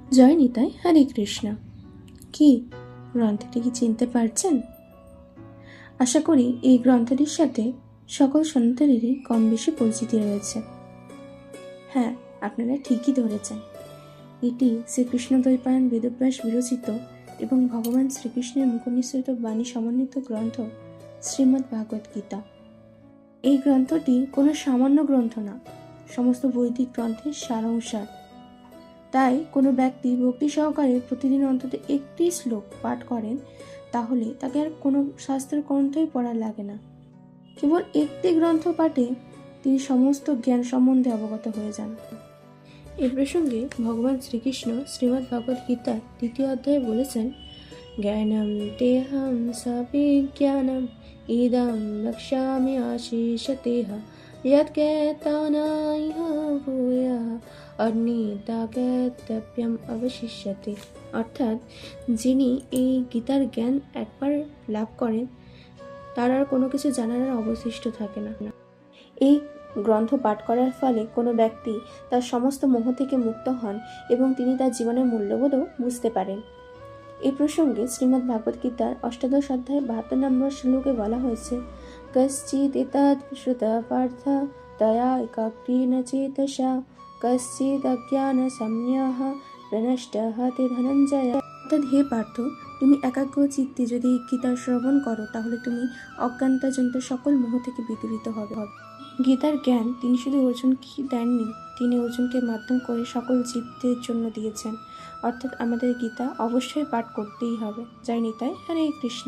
জয় নিতাই, হরে কৃষ্ণ। কি গ্রন্থটি কি চিনতে পারছেন? আশা করি এই গ্রন্থটির সাথে সকল সনাতনীরই কম বেশি পরিচিতি রয়েছে। হ্যাঁ, আপনারা ঠিকই ধরেছেন। এটি শ্রীকৃষ্ণ দ্বৈপায়ন বেদব্যাস বিরচিত এবং ভগবান শ্রীকৃষ্ণের মুখনিঃসৃত বাণী সমন্বিত গ্রন্থ শ্রীমদ্ ভাগবত গীতা। এই গ্রন্থটি কোনো সামান্য গ্রন্থ না, সমস্ত বৈদিক গ্রন্থের সারাংশার। তাই কোনো ব্যক্তি ভক্তি সহকারে প্রতিদিন অন্তত একটি শ্লোক পাঠ করেন, তাহলে তাকে আর কোনো শাস্ত্রের গ্রন্থই পড়া লাগে না। কেবল একটি গ্রন্থ পাঠে তিনি সমস্ত জ্ঞান সম্বন্ধে অবগত হয়ে যান। এ প্রসঙ্গে ভগবান শ্রীকৃষ্ণ শ্রীমদ্ ভগবত গীতার 2য় অধ্যায়ে বলেছেন, জ্ঞানম তেহম সবিজ্ঞানম ইদম বক্ষ্যামি আশীষতেহ যৎজ্ঞাতানাইহ ভূয়ঃ অন্যদাজ্ঞাতব্যম অবশিষ্যতে। অর্থাৎ যিনি এই গীতার জ্ঞান একবার লাভ করেন, তার আর কোনো কিছু জানার আর অবশিষ্ট থাকে না। এই গ্রন্থ পাঠ করার ফলে কোনো ব্যক্তি তার সমস্ত মোহ থেকে মুক্ত হন এবং তিনি তার জীবনের মূল্যবোধও বুঝতে পারেন। এই প্রসঙ্গে শ্রীমদ্ ভাগবত গীতার 8ম অধ্যায় 72 নম্বর শ্লোকে বলা হয়েছে, কশ্চিৎ এতৎ শ্রুতা পার্থ তয়া একাগ্রেণ চেতসা কশ্চিৎ অজ্ঞান সম্যহ প্রনষ্টঃ তে ধনঞ্জয়। অর্থাৎ হে পার্থ, তুমি একাগ্র চিত্তে যদি এই গীতা শ্রবণ করো, তাহলে তুমি অজ্ঞানতাজনিত সকল মোহ থেকে বিতাড়িত হবে। গীতার জ্ঞান তিনি শুধু অর্জুনকে দেননি, তিনি অর্জুনকে মাধ্যম করে সকল জীবদের জন্য দিয়েছেন। অর্থাৎ আমাদের গীতা অবশ্যই পাঠ করতেই হবে। জয় নিতাই, হরে কৃষ্ণ।